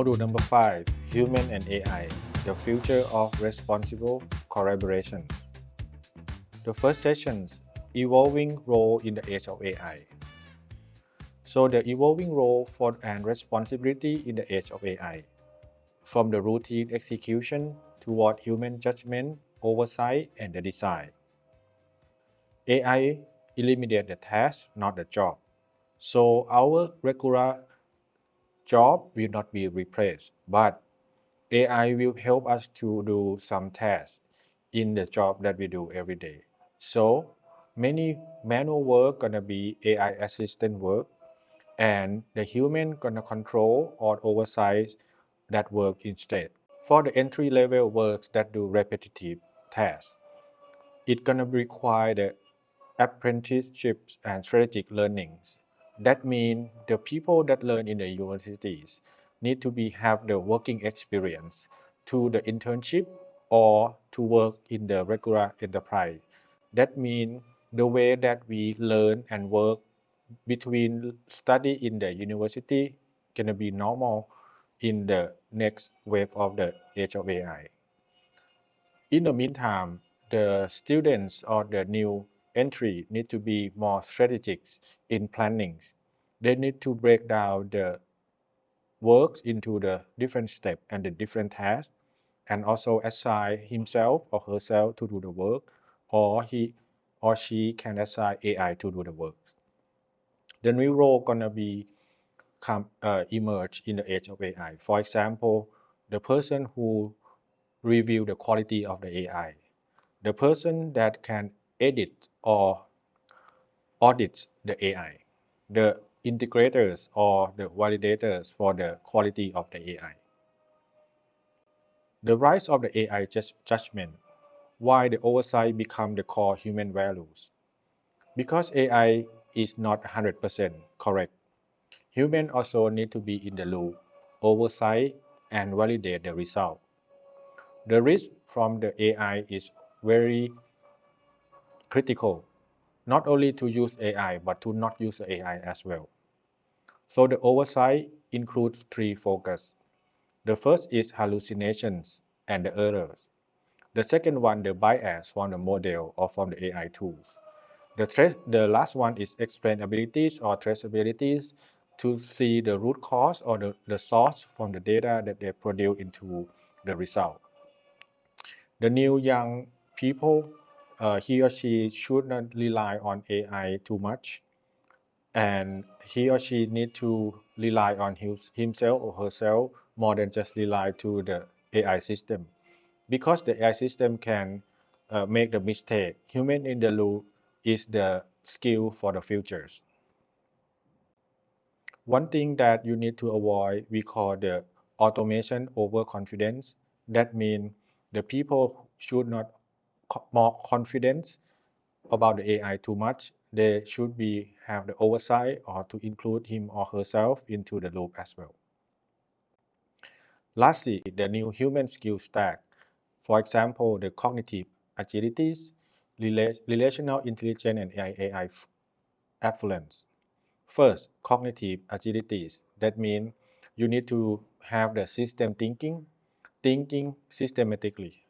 Module number 5, Human and AI, the future of responsible collaboration. The first sessions, evolving role in the age of AI. So the evolving role for and responsibility in the age of AI, from the routine execution toward human judgment, oversight, and the design. AI eliminates the task, not the job. So our regular job will not be replaced, but AI will help us to do some tasks in the job that we do every day. So many manual work gonna be AI assistant work, and the human gonna control or oversight that work instead. For the entry level works that do repetitive tasks, it gonna require the apprenticeships and strategic learnings. That means the people that learn in the universities need to have the working experience to the internship or to work in the regular enterprise. That means the way that we learn and work between study in the university can be normal in the next wave of the age of AI. In the meantime, the students or the new entry need to be more strategic in planning. They need to break down the works into the different steps and the different tasks, and also assign himself or herself to do the work, or he or she can assign AI to do the work. The new role gonna be emerge in the age of AI. For example, the person who review the quality of the AI, the person that can edit or audit the AI, the integrators or the validators for the quality of the AI. The rise of the AI judgment, why the oversight become the core human values. Because AI is not 100% correct, humans also need to be in the loop, oversight, and validate the result. The risk from the AI is very critical, not only to use AI, but to not use AI as well. So the oversight includes 3 focus. The first is hallucinations and the errors. The second one, the bias from the model or from the AI tools. The last one is explainabilities or traceabilities to see the root cause or the source from the data that they produce into the result. The new young people, he or she should not rely on AI too much, and he or she need to rely on himself or herself more than just rely to the AI system, because the AI system can make the mistake. Human in the loop is the skill for the futures. One thing that you need to avoid, we call the automation overconfidence. That means the people should not more confidence about the AI too much. They should have the oversight or to include him or herself into the loop as well. Lastly, the new human skill stack. For example, the cognitive agilities, relational intelligence, and AI affluence. First, cognitive agilities. That means you need to have the system thinking systematically.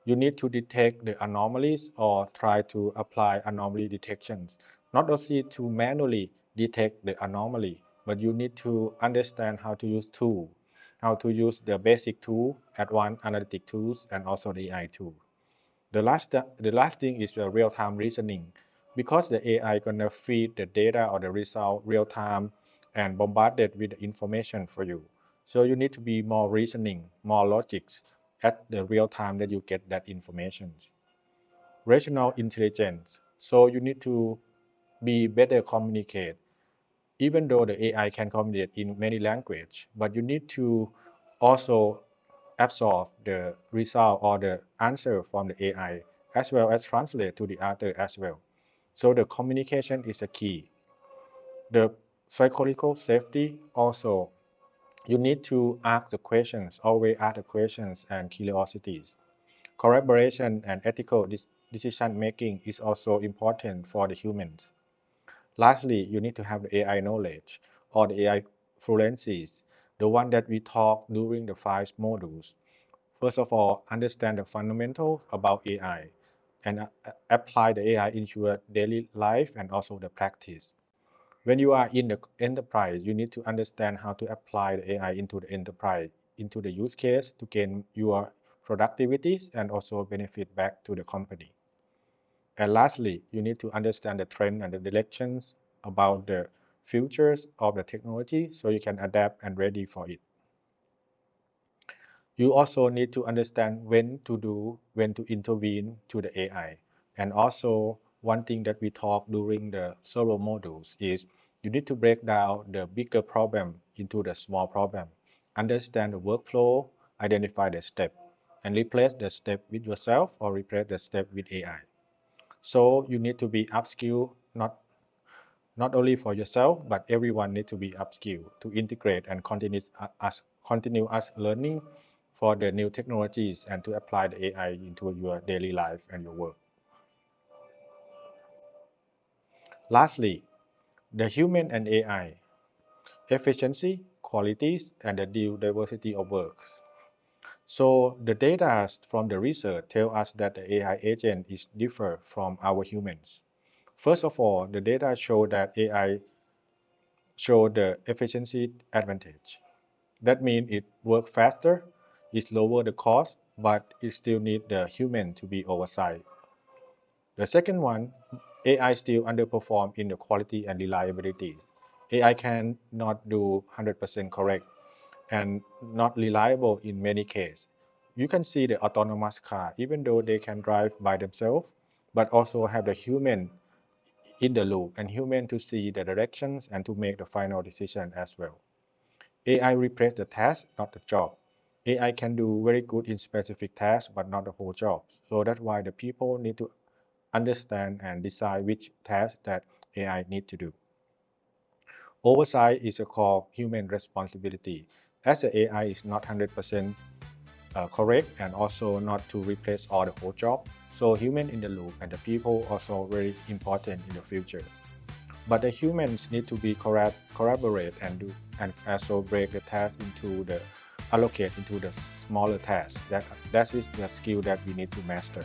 You need to detect the anomalies or try to apply anomaly detections. Not only to manually detect the anomaly, but you need to understand how to use tools, how to use the basic tool, advanced analytic tools, and also the AI tool. The last thing is real-time reasoning, because the AI gonna feed the data or the result real-time and bombard it with the information for you. So you need to be more reasoning, more logics at the real time that you get that information. Rational intelligence. So you need to be better communicate. Even though the AI can communicate in many languages, but you need to also absorb the result or the answer from the AI, as well as translate to the other as well. So the communication is a key. The psychological safety also, you need to ask the questions, always ask the questions and curiosities. Collaboration and ethical decision making is also important for the humans. Lastly, you need to have the AI knowledge or the AI fluencies. the one that we talked during the 5 modules. First of all, understand the fundamentals about AI and apply the AI into your daily life and also the practice. When you are in the enterprise, you need to understand how to apply the AI into the enterprise, into the use case to gain your productivities and also benefit back to the company. And lastly, you need to understand the trend and the directions about the futures of the technology so you can adapt and ready for it. You also need to understand when to intervene to the AI. And also, one thing that we talked during the solo modules is you need to break down the bigger problem into the small problem. Understand the workflow, identify the step, and replace the step with yourself or replace the step with AI. So you need to be upskill, not only for yourself, but everyone needs to be upskilled to integrate and continue us learning for the new technologies and to apply the AI into your daily life and your work. Lastly, the human and AI, efficiency, qualities, and the diversity of works. So the data from the research tell us that the AI agent is different from our humans. First of all, the data show that AI show the efficiency advantage. That means it works faster, it lower the cost, but it still need the human to be oversight. The second one, AI still underperform in the quality and reliability. AI cannot do 100% correct and not reliable in many cases. You can see the autonomous car, even though they can drive by themselves, but also have the human in the loop and human to see the directions and to make the final decision as well. AI replace the task, not the job. AI can do very good in specific tasks, but not the whole job. So that's why the people need to understand and decide which task that AI need to do. Oversight is a core human responsibility, as the AI is not 100% correct and also not to replace all the whole job. So human in the loop and the people also very important in the futures. But the humans need to be collaborate and also break the task into the allocate into the smaller tasks. That is the skill that we need to master.